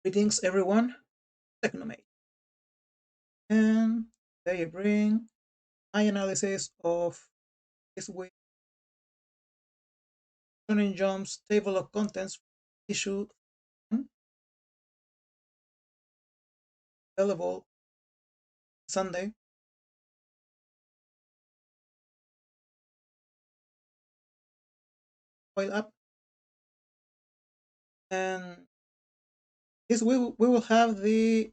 Greetings, everyone. Technomate, and they bring my analysis of this week's Shonen Jump's table of contents issue available Sunday. While up, and this we will have the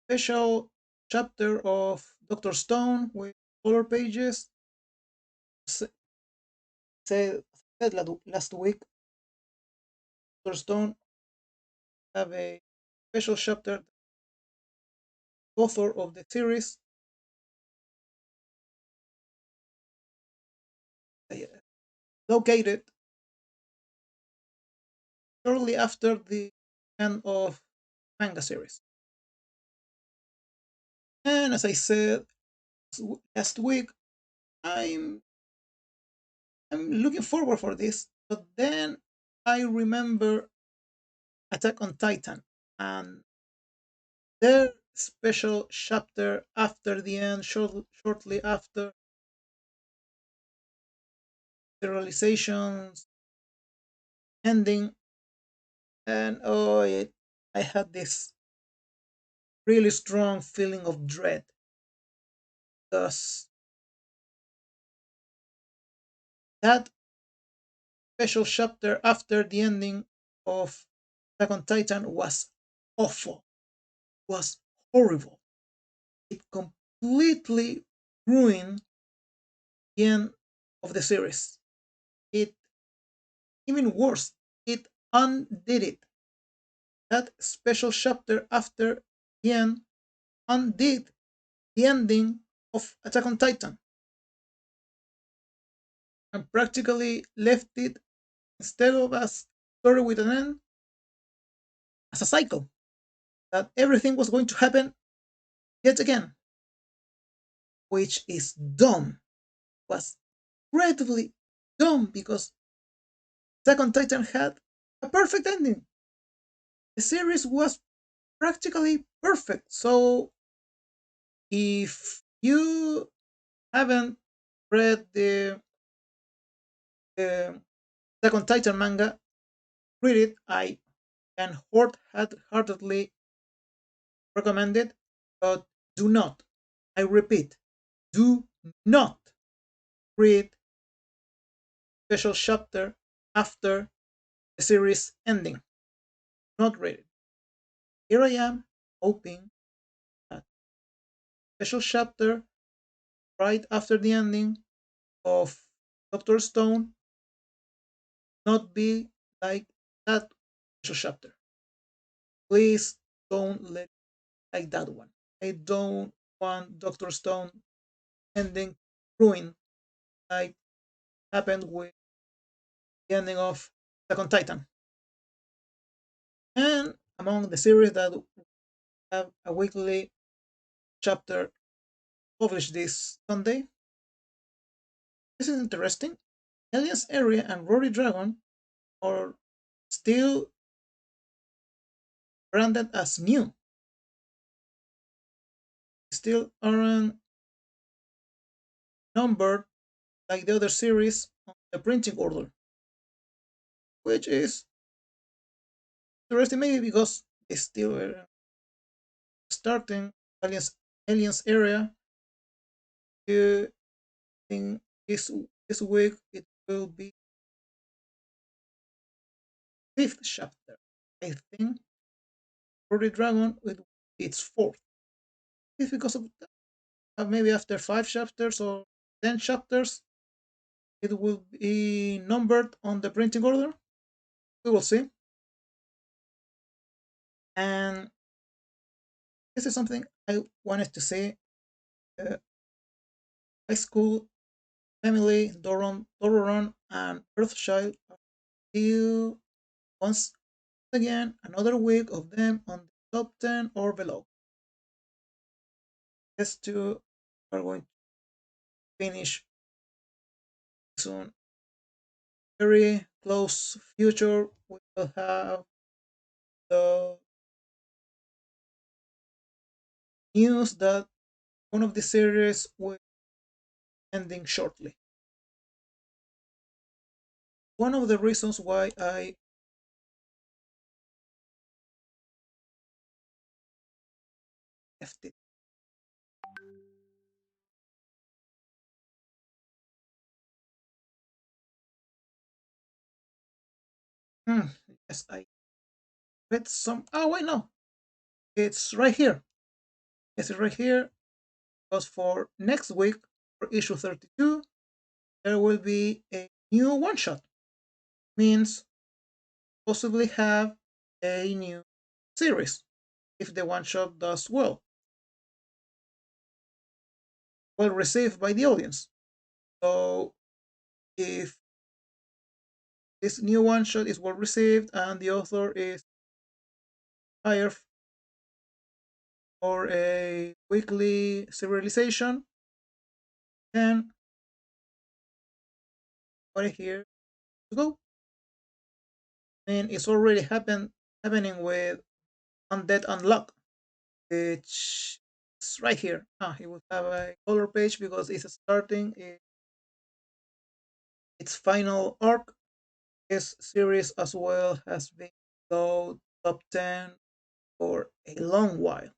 special chapter of Doctor Stone with color pages. S- said last week, Doctor Stone have a special chapter. Author of the series uh, located shortly after the end of manga series. And as I said last week, I'm I'm looking forward for this. But then I remember Attack on Titan and their special chapter after the end, shortly after the realizations ending, and I had this really strong feeling of dread because that special chapter after the ending of Attack on Titan was awful, was horrible. It completely ruined the end of the series. It even worse, it undid it. That special chapter after the end undid the ending of Attack on Titan and practically left it instead of a story with an end as a cycle that everything was going to happen yet again, which is dumb. Was incredibly dumb because Attack on Titan had a perfect ending. The series was practically perfect. So if you haven't read the Attack on Titan manga, read it. I can heartedly recommend it, but do not, I repeat, do not read special chapter after the series ending. Not read it. Here I am hoping that special chapter right after the ending of Doctor Stone not be like that special chapter. Please don't let it like that one. I don't want Doctor Stone ending ruined like happened with the ending of Attack on Titan. And among the series that have a weekly chapter published this Sunday, this is interesting. Aliens Area and Rory Dragon are still branded as new, still aren't numbered like the other series on the printing order, which is interesting maybe because it's still starting aliens area. You think this week it will be fifth chapter. I think for the dragon it's fourth. It's because of that. Maybe after 5 chapters or 10 chapters it will be numbered on the printing order. We will see. And this is something I wanted to say. Uh, High school family, Dororon, and Earthchild are still once again another week of them on the top 10 or below. These two are going to finish soon. Very close future. We will have the news that one of the series will ending shortly. One of the reasons why I left it. Hmm, yes, I read some. Oh, wait, no, it's right here. Yes, it's right here. Because for next week, for issue 32, there will be a new one shot. Means possibly have a new series if the one shot does well received by the audience. So if this new one shot is well received and the author is hired for a weekly serialization, then what here to go. I mean, it's already happening with Undead Unlock, which is right here. Ah, it will have a color page because it's starting its final arc. This series as well has been so top 10 for a long while.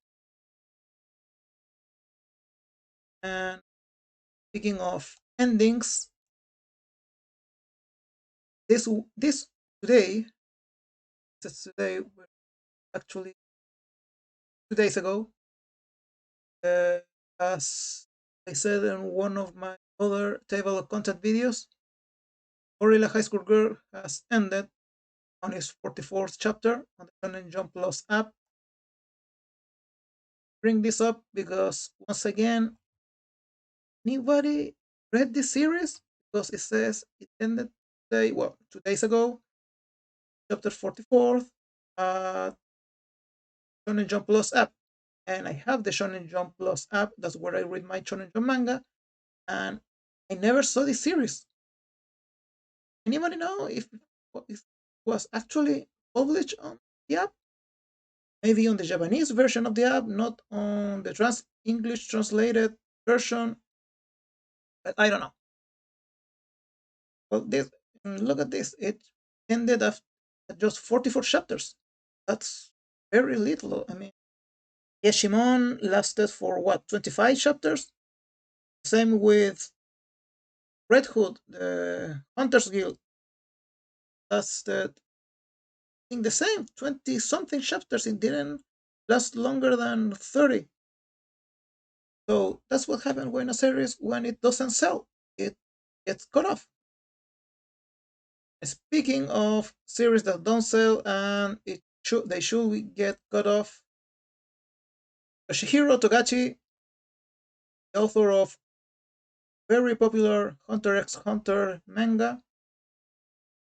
And speaking of endings, this today, this today, actually 2 days ago, uh, as I said in one of my other table of content videos, Gorilla High School Girl has ended on its 44th chapter on the Shonen Jump Plus app. Bring this up because once again, anybody read this series? Because it says it ended today, well, 2 days ago, chapter 44th, uh, Shonen Jump Plus app. And I have the Shonen Jump Plus app. That's where I read my Shonen Jump manga. And I never saw this series. Anybody know if it was actually published on the app? Maybe on the Japanese version of the app, not on the English translated version. But I don't know. Well, look at this. It ended at just 44 chapters. That's very little. I mean, Yeshimon lasted for what, 25 chapters? Same with Red Hood, the Hunters Guild. Lasted, I think, the same 20 something chapters. It didn't last longer than 30. So that's what happens when a series, when it doesn't sell, it gets cut off. Speaking of series that don't sell and they should get cut off, Yoshihiro Togachi, the author of very popular Hunter x Hunter manga,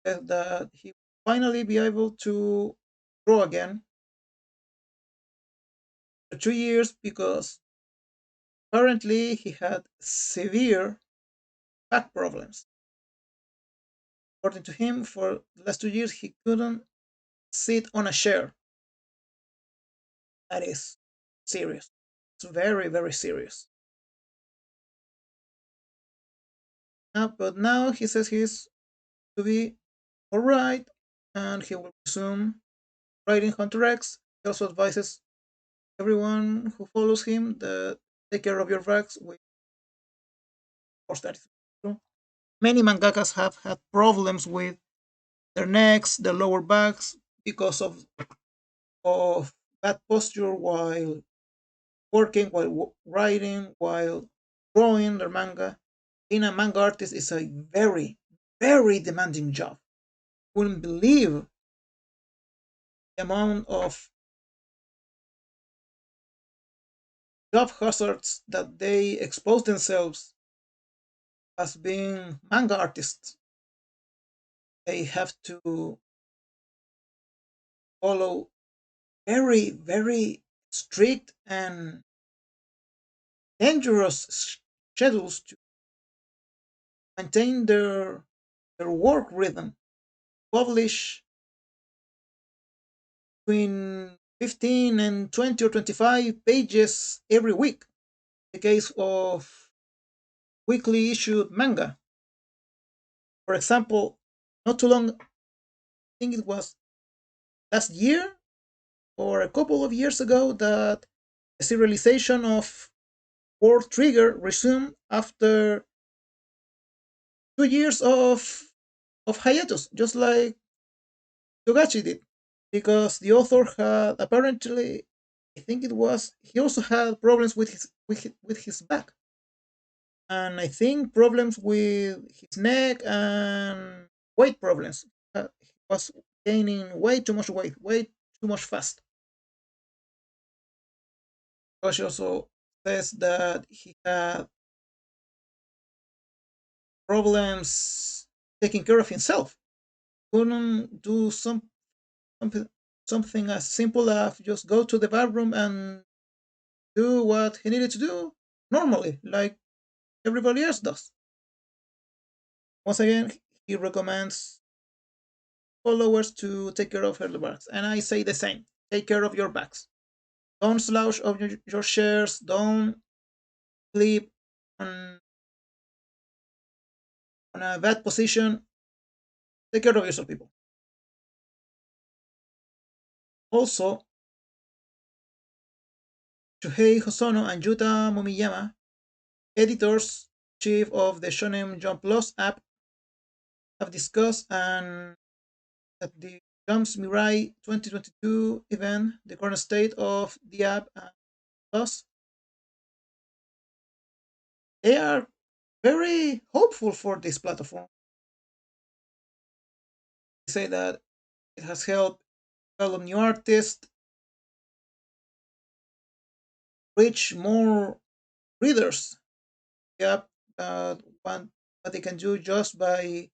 said that he will finally be able to draw again for 2 years because currently he had severe back problems. According to him, for the last 2 years he couldn't sit on a chair. That is serious. It's very, very serious. But now he says he's to be alright and he will resume writing Hunter X. He also advises everyone who follows him that take care of your backs. Of course, that is true. Many mangakas have had problems with their necks, their lower backs, because of bad posture while working, while writing, while drawing their manga. Being a manga artist is a very, very demanding job. Wouldn't believe the amount of job hazards that they expose themselves as being manga artists. They have to follow very, very strict and dangerous schedules to maintain their work rhythm, publish between 15 and 20 or 25 pages every week. In the case of weekly issued manga. For example, not too long, I think it was last year or a couple of years ago, that the serialization of World Trigger resumed after 2 years of hiatus, just like Togashi did, because the author had apparently, I think it was, he also had problems with his back, and I think problems with his neck and weight problems. He was gaining way too much weight, way too much fast. Togashi also says that he had problems taking care of himself. Couldn't do something something as simple as just go to the bathroom and do what he needed to do normally, like everybody else does. Once again, he recommends followers to take care of their backs, and I say the same. Take care of your backs. Don't slouch of your chairs. Don't sleep on, on a bad position. Take care of yourself, people. Also, Shuhei Hosono and Yuta Momiyama, editors chief of the Shonen Jump Plus app, have discussed and at the Jumps Mirai 2022 event the current state of the app and Plus. They are very hopeful for this platform. They say that it has helped develop new artists, reach more readers. The app want what they can do just by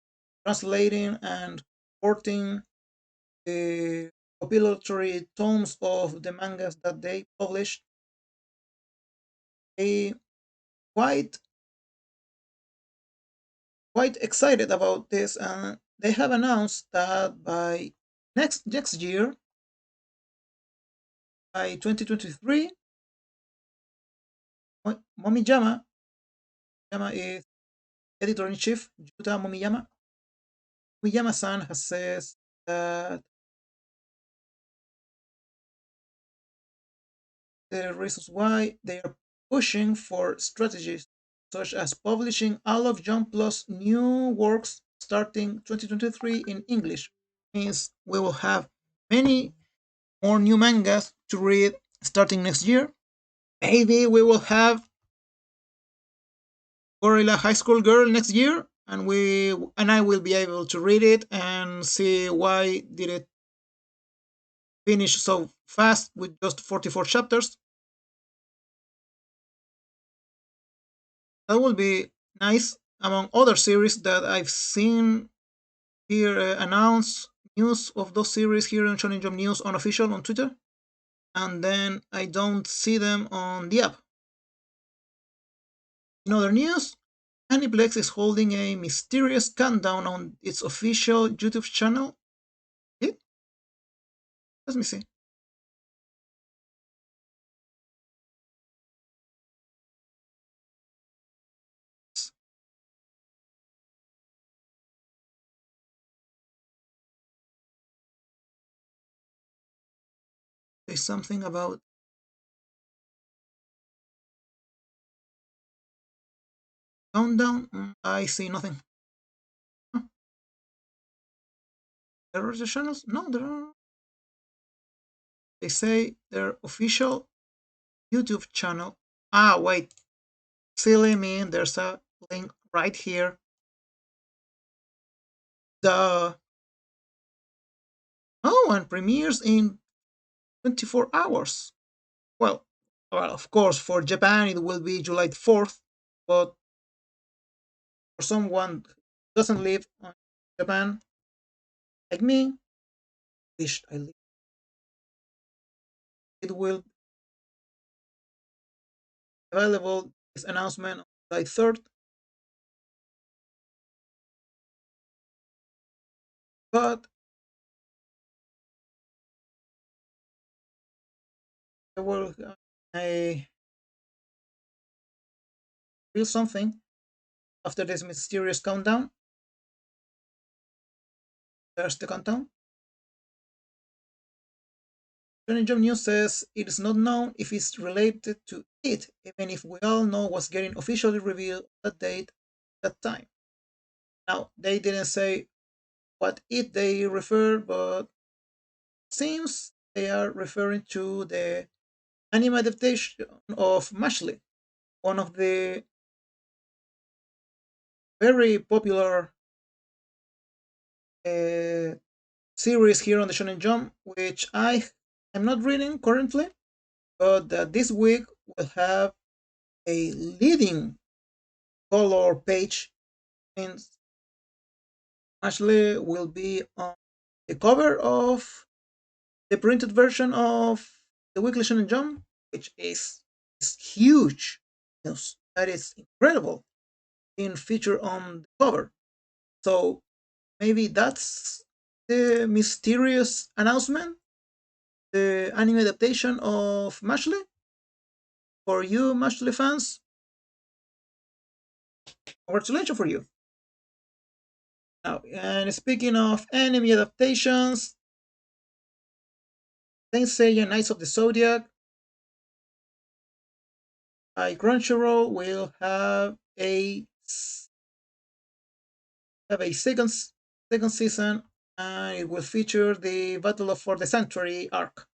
translating and porting the compilatory tomes of the mangas that they published. They quite quite excited about this, and they have announced that by next year, by 2023, Momijama Yama is editor in chief. Yuta Momiyama-san has says that the reasons why they are pushing for strategies such as publishing all of Jump Plus new works starting 2023 in English means we will have many more new mangas to read starting next year. Maybe we will have Gorilla High School Girl next year, and I will be able to read it and see why did it finish so fast with just 44 chapters. That will be nice, among other series that I've seen here announce news of those series here on Shonen Jump News unofficial on Twitter, and then I don't see them on the app. In other news, Aniplex is holding a mysterious countdown on its official YouTube channel. It? Let me see. There's something about countdown. I see nothing. Huh. There are the channels? No, there are. They say their official YouTube channel. Ah, wait. Silly me. There's a link right here. The Oh, and premieres in 24 hours. Well, of course, for Japan it will be July 4th, but for someone who doesn't live in Japan, like me, wish I lived. It will be available, this announcement on July 3rd, but I will I feel something after this mysterious countdown. There's the countdown. Shonen Jump News says it is not known if it's related to it, even if we all know what's getting officially revealed that date, that time. Now, they didn't say what it they refer, but seems they are referring to the anime adaptation of Mashley, one of the very popular uh, series here on the Shonen Jump, which I am not reading currently, but this week will have a leading color page, since Ashley will be on the cover of the printed version of the Weekly Shonen Jump, which is huge news. That is incredible being featured on the cover. So maybe that's the mysterious announcement, the anime adaptation of Mashley. For you, Mashley fans, congratulations for you. Now, and speaking of anime adaptations, Saint Seiya Knights of the Zodiac by Crunchyroll will have a second season, and it will feature the Battle of for the Sanctuary arc,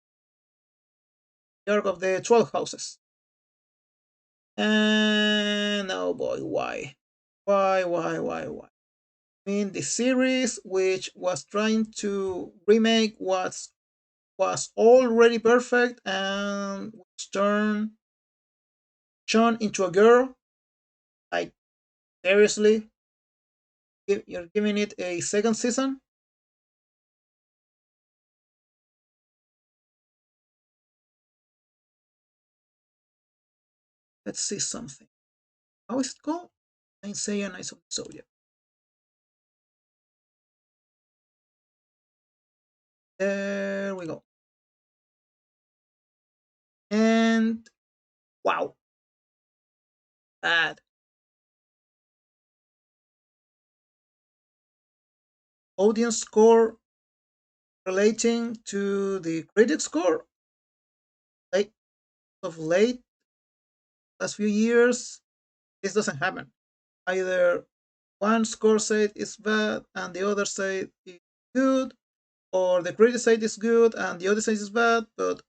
the arc of the 12 houses. And oh boy, why? Why? I mean, the series, which was trying to remake what was already perfect and which turned Sean into a girl, like seriously, you're giving it a second season? Let's see something. How is it called? Saint Seiya Knights of the Zodiac. There we go. And wow, bad. Audience score relating to the critic score. Like of late, last few years, this doesn't happen. Either one score side is bad and the other side is good, or the critic side is good and the other side is bad, but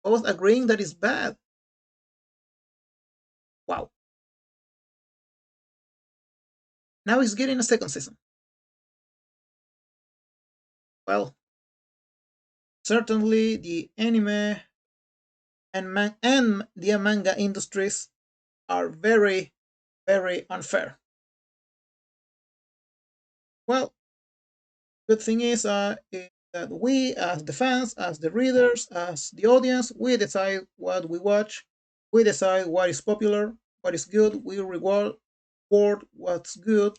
both agreeing that it's bad. Wow. Now it's getting a second season. Well, certainly the anime and the manga industries are very, very unfair. Well, good thing is that we, as the fans, as the readers, as the audience, we decide what we watch. We decide what is popular, what is good. We reward what's good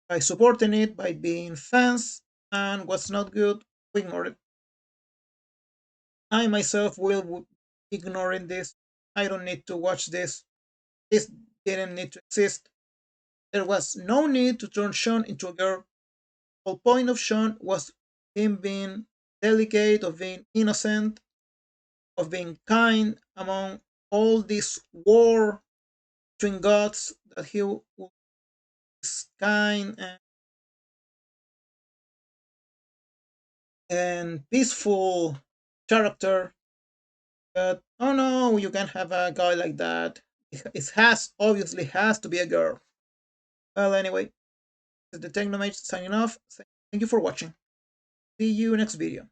by supporting it, by being fans, and what's not good, we ignore it. I myself will ignoring this. I don't need to watch this. This didn't need to exist. There was no need to turn Sean into a girl. The whole point of Sean was him being delicate, of being innocent, of being kind among all this war between gods, that he was kind and peaceful character. But oh no, you can't have a guy like that. It has obviously has to be a girl. Well, anyway, this is the Technomage signing off. Thank you for watching. See you next video.